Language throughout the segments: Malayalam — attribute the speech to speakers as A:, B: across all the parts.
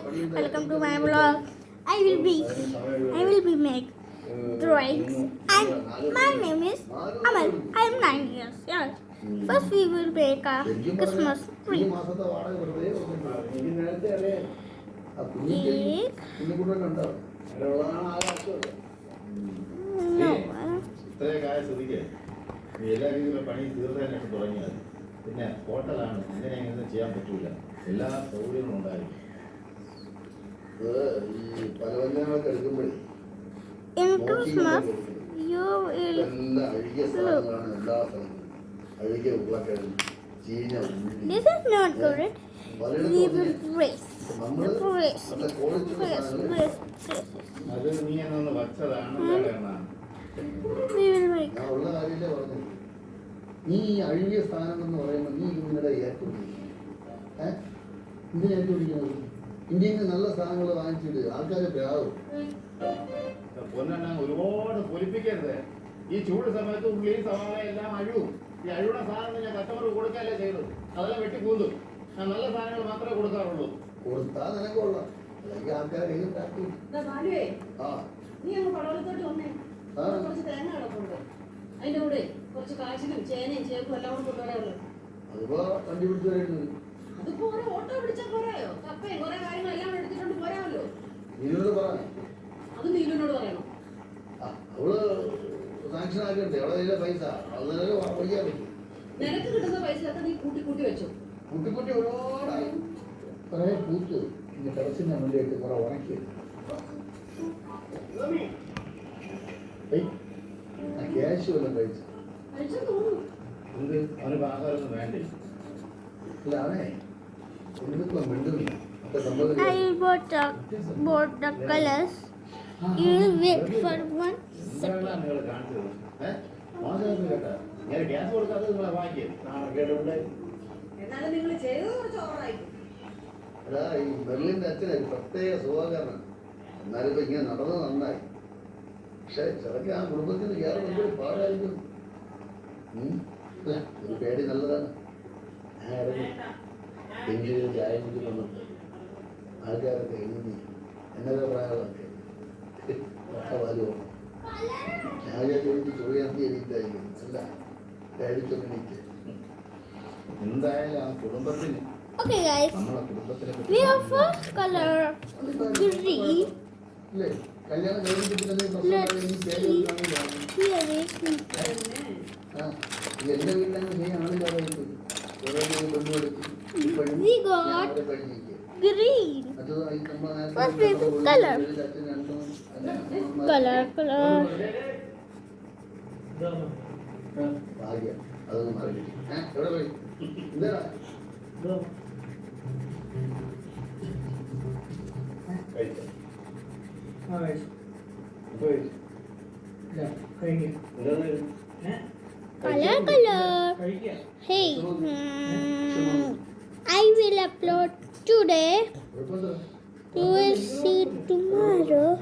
A: welcome to my vlog. I will be make drawings and my name is Amal. I am 9 years old. First we will make a Christmas tree.
B: എല്ലാ രീതിയിലുള്ള പണി തീർന്നതിനായിട്ട് തുടങ്ങിയത് പിന്നെ ഹോട്ടലാണ് ഇങ്ങനെ ചെയ്യാൻ പറ്റൂല എല്ലാ സൗകര്യങ്ങളും ഉണ്ടായിരുന്നു ഈ പലവ്യഞ്ജനങ്ങളൊക്കെ എടുക്കുമ്പോഴേ എല്ലാ അഴുകിയ സാധനങ്ങളാണ് എല്ലാ സ്ഥലത്തും അഴുകിയ ഉരുളക്കിഴങ്ങ് ചീഞ്ഞ
A: This is not good. We will race.
B: അത് നീ എന്നൊന്ന് വച്ചതാണ്
A: We will make.
B: ഞാൻ ഉള്ള കാര്യമില്ലേ പറഞ്ഞത് നീ അഴുകിയ സ്ഥാനം എന്ന് പറയുമ്പോൾ നീ നിങ്ങളുടെ എന്തിനാ ഏറ്റുപിടിക്കുന്നത് ഇന്ത്യയിൽ നിന്ന് നല്ല സാധനങ്ങൾ വാങ്ങിച്ചിട്ട് ആൾക്കാരെ പ്രാവും പൊന്നെണ്ണ ഒരുപാട് പൊലിപ്പിക്കരുത് ഈ ചൂട് സമയത്ത് ഉള്ളി സവാള എല്ലാം അഴുവും ഈ അഴുകുന്ന സാധനം ഞാൻ കസ്റ്റമർക്ക് കൊടുക്കല്ലേ ചെയ്തത് അതെല്ലാം വെട്ടി കൂന്തും ഞാൻ നല്ല സാധനങ്ങൾ മാത്രമേ കൊടുക്കാറുള്ളൂ കൊടുത്താൽ നിനക്കുള്ള അല്ലെങ്കിൽ ആൾക്കാരെ കയ്യിൽ പ്രാക്ടി
C: നീ അങ്ങ് പടവലത്തോട്ട് വന്നേ കുറച്ച് തേങ്ങ കിടപ്പുണ്ട് അതിന്റെ കൂടെ കുറച്ച് കാശിനും ചേനയും ചേപ്പും എല്ലാം കൂടെ കൊണ്ടുവരാനുള്ളത്
B: അതിപ്പോ വണ്ടി പിടിച്ചു വരുന്നത്
C: അതിപ്പോ ഒരു ഓട്ടോ പിടിച്ചാൽ പോരായോ കപ്പയും കുറെ കാര്യങ്ങളെല്ലാം എടുത്തിട്ടുണ്ട് പോരാമല്ലോ
B: നീനോട് പറയാം
C: അത് നീലിനോട് പറയണം
B: അവള് സാങ്ഷൻ ആക്കണ്ടേ അവളെ കയ്യിലെ പൈസ അത് പഠിക്കാൻ പറ്റും
C: നിനക്ക് കിട്ടുന്ന പൈസ ഒക്കെ നീ കൂട്ടി കൂട്ടി വെച്ചു
B: കുട്ടി ഒരുപാടായി കുറെ പൂത്ത് ഇനി ടെറസിന്റെ മുന്നിലേക്ക് കുറെ ഉണക്കി ക്യാഷ് വല്ലതും കഴിച്ചു എന്ത് അവന് ആഹാരമൊന്നും വേണ്ടേ അല്ല അവനെ എന്തൊക്കെ മിണ്ടുന്നില്ല
A: I bought the colors. You will wait for 1 second.
B: Gas കൊടുക്കാതെ നിങ്ങളെ വാങ്ങിക്കും
C: എന്നാലും നിങ്ങൾ ചെയ്തത് കുറച്ച് ഓവറായി
B: അതാ ഈ ബെർലിന്റെ അച്ഛനായി പ്രത്യേക സുഖകരണം എന്നാലും ഇപ്പൊ ഇങ്ങനെ നടന്നത് നന്നായി പക്ഷെ ചിലക്ക് ആ കുടുംബത്തിന് കയറി വലിയൊരു പാടായിരിക്കും ഒരു പേടി നല്ലതാണ് ഞാൻ ഇറങ്ങി എങ്കിലും ചായ കുറ്റി വന്നിട്ട് ആൾക്കാരൊക്കെ എഴുതി എന്നൊക്കെ പ്രായങ്ങളൊക്കെ പാല് പോകണം ഞാൻ ചോദിച്ച് ചൊറിയാത്തി എണീറ്റായിരിക്കും അല്ല പേടിച്ചൊക്കെ എണീറ്റ് എന്തായാലും ആ കുടുംബത്തിന്
A: Okay guys,
B: നമ്മളെ കുടുംബത്തിനെ
A: we have first color green.
B: അല്ലേ കല്യാണം കഴിഞ്ഞിട്ട്
A: Here is
B: എന്റെ വീട്ടിലങ്ങ് നീ ആളില്ലാതായിട്ട്
A: we got green. First we have color. Color.
B: ഭാഗ്യം അതൊന്നും മാറി എവിടെ പോയി എന്താ
A: Color. Hey, I will upload today. You will see tomorrow.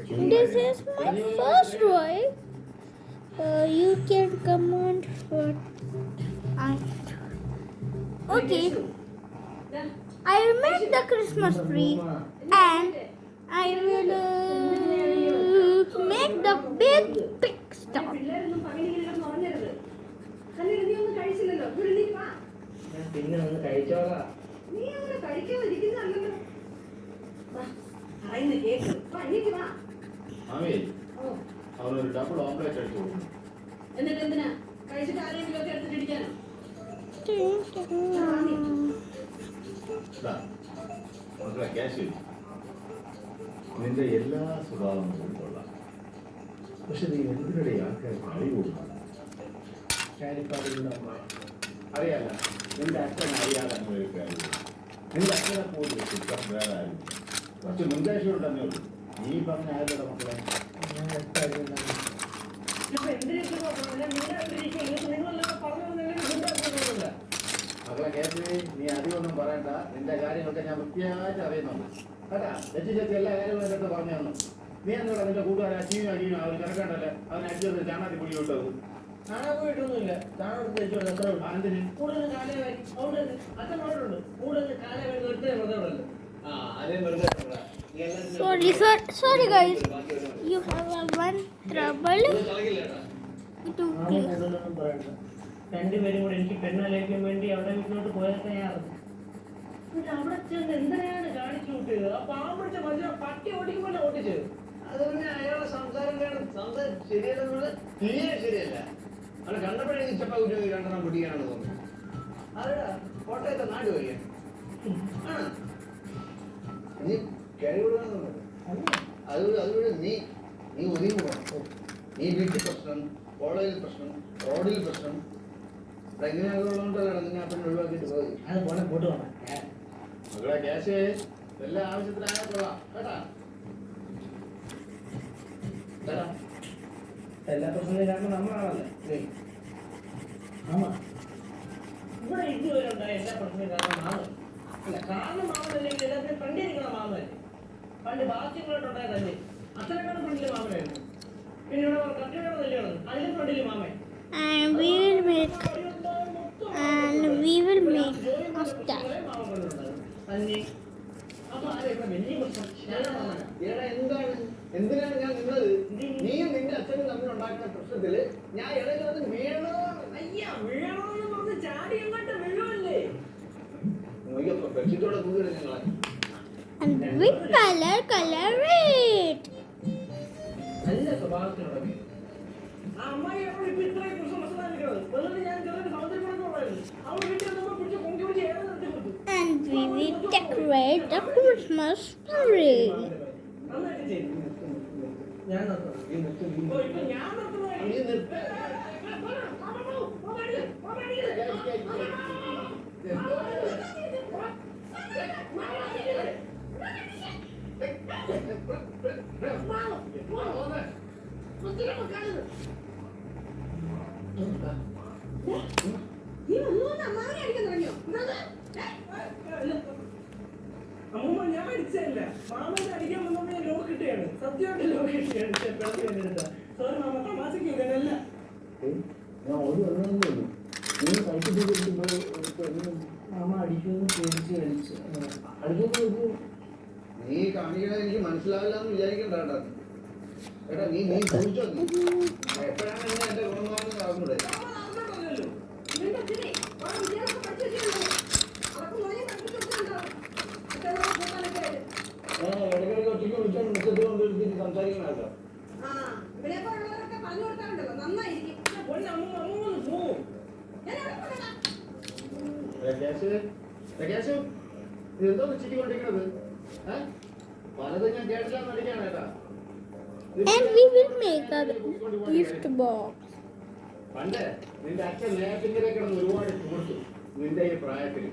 A: This is my first drawing. You can comment what I do. Okay. I will make the Christmas tree and I will make the big star.
D: പിന്നെ ഒന്ന് കഴിച്ചോളാം
C: നീ അങ്ങനെ കഴിക്കാതിരിക്കുന്നല്ലോ പറയുന്ന കേക്ക്
B: മാമി അവനൊരു ഡബിൾ ഓംപ്ലേറ്റ് അടിച്ചു കൊടുക്കും
C: എന്നിട്ട് എന്തിനാ കഴിച്ചിട്ട് ആരെങ്കിലും ഒക്കെ എടുത്തിട്ട് ഇടിക്കാനോ
B: മക്കളെ ക്യാഷ് നിന്റെ എല്ലാ സ്വഭാവങ്ങളും കൊള്ളാം പക്ഷെ നീ എന്തിനുടെ ആൾക്കാർ കളി കൊടുക്കണം അറിയാല്ല നിന്റെ അച്ഛൻ അറിയാതെ അങ്ങനെ ഒരു കാര്യം നിന്റെ അച്ഛനെ പോലും കിട്ടാൻ വേറെ ആരും കുറച്ച് മുൻകാഴ്ചകളുണ്ടെന്നേ ഉള്ളൂ നീ പറഞ്ഞ ആരുടെ മക്കളെ മക്കളെ കേസ് നീ അധികമൊന്നും പറയണ്ട നിന്റെ കാര്യങ്ങളൊക്കെ ഞാൻ വൃത്തിയായിട്ട് അറിയുന്നുണ്ട് കേട്ടാ ചേച്ചി എല്ലാ കാര്യങ്ങളും എൻ്റെ അടുത്ത് പറഞ്ഞു തന്നു നീ എന്നോട് നിന്റെ കൂട്ടുകാരെ അച്ചീനും അടിയും അവർ കിടക്കണ്ടല്ലേ അവനെ അടിച്ചത് ചാണാത്തി പൊടി വിട്ടത്
D: കാണാൻ പോയിട്ടൊന്നുമില്ല കാണാൻ തേച്ചോളൂ എത്ര
B: എന്തിന്
D: കൂടുതൽ കാലേ അച്ഛൻ പറഞ്ഞിട്ടുണ്ട് കൂടുതൽ കാലേ വരുന്ന ഒരുത്തേ പറഞ്ഞോളല്ലോ ആരെയും വെറുതെ വിടണ്ട. നീ എല്ലാം
A: Sorry guys. You have a one trouble
D: കളിക്കില്ലേട്ടാ
A: to
D: mama കൂടുതലൊന്നും പറയണ്ട. രണ്ടുപേരും കൂടെ എനിക്ക് പെണ്ണാലേക്കാൻ വേണ്ടി അവിടെ വീട്ടിലോട്ട് പോയതൊക്കെ ഞാനറിഞ്ഞു. എന്നിട്ട് അവിടെ ചെന്ന് എന്തിനാണ് കാണിച്ചു കൂട്ടിയത്? ആ പാവം പിടിച്ച മനുഷ്യൻ പട്ടി ഓടിക്കുമ്പോൾ ഓടിച്ചത്. അത് പിന്നെ അയാളുടെ സംസാരം ശരിയല്ലെന്നുള്ളത് തീരെ ശരിയല്ല. അവിടെ കണ്ടപ്പോഴേ ചപ്പ കുറ്റി രണ്ടെണ്ണം പൊട്ടിക്കാനാണ് തോന്നുന്നത്. അതെടാ കോട്ടയത്തെ നാട് വരിക
B: നീ കഴിവിടാന്നുള്ളത് അതുകൊണ്ട് നീ ഒതുങ്ങി പോകണം. നീ വീട്ടിൽ പ്രശ്നം, കോളേജിൽ പ്രശ്നം, റോഡിൽ പ്രശ്നം, എങ്ങനെയാണുള്ളതുകൊണ്ടല്ലോ നിന്നെ അപ്പം ഒഴിവാക്കിയിട്ട് പോയി.
D: അത് പോണെ പോട്ട് പോണം.
B: മകളെ ക്യാഷ് എല്ലാ ആവശ്യത്തിനായ കൊള്ളാം കേട്ടാ.
D: എല്ലാ പ്രശ്നവും കാരണം നമ്മളാണല്ലേ. ആമാ ഇവിടെ ഇതുവരെ ഉണ്ടായ എല്ലാ പ്രശ്നവും കാരണം മാമൻ അല്ല. കാരണം മാമനല്ലെങ്കിൽ എല്ലാത്തിനും പണ്ടിരിക്കണം മാമനല്ലേ. പണ്ട് ബാക്കിയുള്ളവരുണ്ടായതല്ലേ. അത്രക്കാണ് പണ്ടില് മാമനായിരുന്നു. പിന്നെ ഇവിടെ കട്ടിയുടെ നെല്ലാണ് അതിലും പണ്ടില് മാമൻ.
A: and we will make a star.
B: എന്തിനാണ് ഞാൻ നിന്നത്? നീയും നിന്റെ അച്ഛനും തമ്മിൽ ഉണ്ടാക്കുന്ന പ്രശ്നത്തില് ഞാൻ ഇടയിലത് വീണോ ബെഡ്ഷീറ്റോടെ തൂക്കിയിട്ട് ഞങ്ങളെ
A: And with color red.
D: നല്ല സ്വഭാവത്തിനുള്ളത് ആ അമ്മായി എപ്പോഴും ഇപ്പൊ ഇത്രയും പ്രശ്നം മനസ്സിലാക്കുന്നത് വെറുതെ ഞാൻ ചെറിയൊരു സൗന്ദര്യപ്പെടുന്നുള്ളായിരുന്നു. അവൾ വീട്ടിൽ നമ്മൾ പിടിച്ച് പൊങ്കി പിടിച്ച് ഏറെ നിർത്തി കൊടുത്തു.
A: And we will decorate the Christmas tree.
D: നന്നായിട്ട് ചെയ്തു. ഞാൻ നിർത്തുന്നു. ഇപ്പൊ ഞാൻ അമ്മൂമ്മ ഞാൻ അടിച്ചതല്ല. മാമനെ അടിക്കാൻ വന്നപ്പോ ഞാൻ ലോക്ക് കിട്ടുകയാണ്. സത്യമായിട്ട് ലോക്ക് കിട്ടുകയാണ്. സോറി മാമ, തമാശക്ക് ഇതല്ല.
B: ഞാൻ ഒരു വെള്ളമേ നീ കഴിച്ചിട്ട്
D: മാമ അടിക്കുമെന്ന് പേടിച്ച് കളിച്ച്
B: അടിക്കുമ്പോൾ നീ കാണിക്കണത് എനിക്ക് മനസ്സിലാവില്ല എന്ന് വിചാരിക്കണ്ട കേട്ടാ. ഏട്ടാ നീ ചോദിച്ചോ. എപ്പോഴാണ് എന്നെ എന്റെ ഗുണമാണെന്ന് പറഞ്ഞൂടെ? ഇടയ്ക്കിടയ്ക്ക് ഒറ്റയ്ക്ക് വിളിച്ചാൽ മുഖത്ത് കൊണ്ടിരുത്തിട്ട് സംസാരിക്കണ കേട്ടോ. എന്തോന്ന് ചിരിക്കൊണ്ടിരിക്കണത്? പലതും ഞാൻ കേട്ടില്ലാന്ന് നടിക്കാണ് കേട്ടാ.
A: And we will make a gift box.
B: പണ്ട് നിന്റെ അച്ഛൻ നേരത്തിങ്ങനെ കിടന്ന് ഒരുപാട് കൊടുത്തു നിന്റെ ഈ പ്രായത്തിൽ.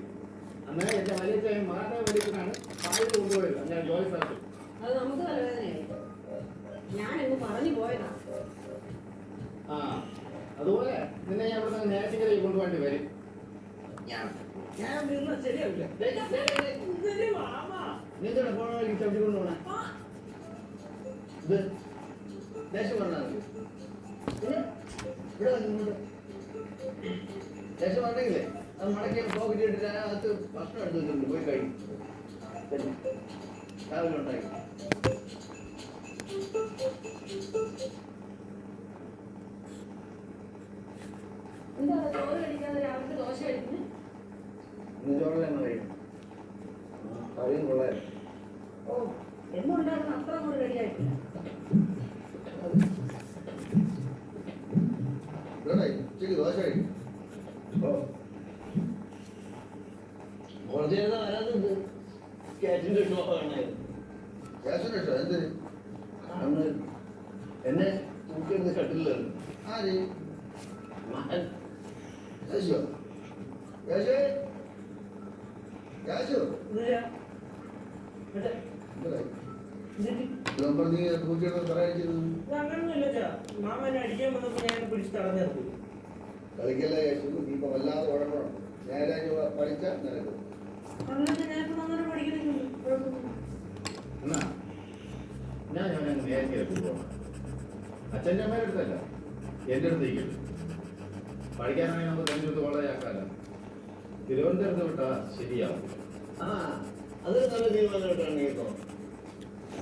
B: അന്നേരം എന്റെ വലിയ ചായ മാറാൻ വേണ്ടിയിട്ടാണ് പായൽ കൊണ്ടുപോയത്. ഞാൻ ജോലി സ്ഥലത്ത്
C: അത് നമുക്ക് തലവേദനയായി. ഞാനങ്ങ് പറഞ്ഞു പോയതാ.
B: ആ അതുപോലെ നിന്നെ ഞാൻ ഇവിടെ നിന്ന് നേരത്തിങ്ങനെ കൊണ്ടുപോകേണ്ടി വരും.
D: ഞാൻ നിന്ന ശരിയാവില്ല.
B: നിന്റെ ഫോണിലേക്ക് ചവിട്ടി കൊണ്ടുപോകണേ. ഇത് ദേശം പറഞ്ഞാൽ ഇവിടെ ദേശം പറഞ്ഞെങ്കിലേ അത് മടക്കി പോക്കറ്റ് ഇട്ടിട്ട് അതിനകത്ത് ഭക്ഷണം എടുത്ത് വെച്ചിട്ടുണ്ട്. പോയി കഴിയും. രാവിലെ ഉണ്ടാക്കി
C: എന്താ ചോറ് കഴിക്കാതെ രാവിലെ ദോശ കഴിക്കുന്നത്?
B: ഇന്ന് ചോറ് തന്നെ കഴിയും. കറിയും കൊള്ളായിരുന്നു.
C: ഓ എന്നുണ്ടാക്കുന്ന അത്ര കൂടെ റെഡിയായിട്ടില്ല.
B: ഉച്ചയ്ക്ക് ദോശ കഴിക്കും.
D: കുറച്ച് നേരം വരാതുണ്ട്. ക്യാറ്റിന്റെ ഷോ കാണായിരുന്നു.
B: ഗ്യാസിന്റെ ഇഷ്ടം എന്തിന്?
D: അന്ന് എന്നെ തൂക്കിയെടുത്ത് കട്ടില്ലായിരുന്നു.
B: ആര്?
D: മകൻ
B: യേശോ യേശോ യേശോ നമ്പർ നീ തൂക്കിയെടുത്ത് പറയാൻ ചെയ്തത്
D: അങ്ങനൊന്നുമില്ല ചാ. മാമനെ അടിക്കാൻ വന്നപ്പോ ഞാൻ പിടിച്ച് തടഞ്ഞു നിർത്തി.
B: കളിക്കല്ല യേശു. നീ ഇപ്പൊ വല്ലാതെ ഉഴപ്പണം. നേരെ പഠിച്ചാൽ നിനക്കും
C: അന്നത്തെ ഞാനിപ്പോ അങ്ങനെ പഠിക്കണമെങ്കിൽ കുഴപ്പമൊന്നും.
B: എന്നാ ഞാൻ നേരത്തെ പോകണം. അച്ഛൻ്റെ അമ്മയുടെ അടുത്തല്ല, എൻ്റെ അടുത്തേക്ക് പഠിക്കാനാണെങ്കിൽ നമുക്ക് തിരുവനന്തപുരത്ത് കോളേജ് ആക്കാമല്ലോ. തിരുവനന്തപുരത്ത് വിട്ടാ ശരിയാവും.
D: ആ
B: അതൊരു നല്ല തീരുമാനമായിട്ടാണ് കേട്ടോ.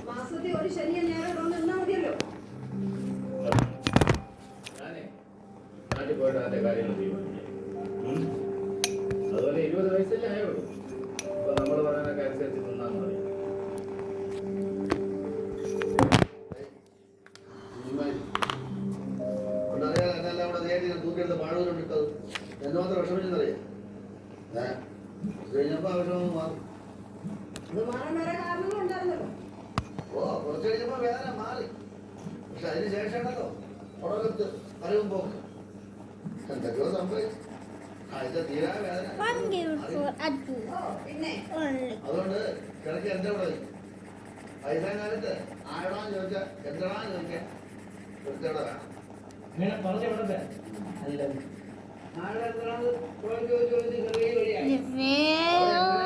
C: മാസത്തിൽ ഒരു ശനിയും ഞായറും ഒന്ന് നിന്നാ മതിയല്ലോ.
B: ഞാനേ നാട്ടിൽ പോയിട്ട് അതിന്റെ കാര്യങ്ങൾ തീരുമാനിക്കാം. അതുപോലെ 20 വയസ്സല്ലേ ആയുള്ളൂ. അപ്പൊ നമ്മൾ പറയാനൊക്കെ അനുസരിച്ച് നിന്നാൽ മതി. എന്നെല്ലാം കൂടെ നേരിട്ട് തൂക്കിയെടുത്ത് പാഴൂരിട്ടത് എന്തുമാത്രം വിഷമിച്ചെന്നറിയാം. കഴിഞ്ഞപ്പോ ആ വിഷമം മാറും.
C: ഇത് മാറാൻ വേറെ കാരണങ്ങളും ഉണ്ടായിരുന്നല്ലോ.
B: കുറച്ച് കഴിഞ്ഞപ്പോ വേദന മാറി. പക്ഷെ അതിന് ശേഷമാണല്ലോ ഉടകത്ത് അറിവും പോക്ക് എന്തൊക്കെയോ സംഭവിച്ചു. അതിന്റെ തീരാ വേദന.
A: One gift for Adu.
C: പിന്നെ
A: Only.
B: അതുകൊണ്ട് കിടക്ക് എന്റെ കൂടെ നിൽക്കും. വയസ്സായ കാലത്ത് ആരോടാന്ന് ചോദിച്ചാ എന്താണെന്ന് ചോദിക്കാൻ വൃത്തിയോടെ വേണം.
D: അങ്ങനെ പറഞ്ഞു വിടട്ടെ. അല്ല
B: ആരുടെ ചോദിച്ച് ചോദിച്ച് കയറി വഴിയാണ്.
A: The veil.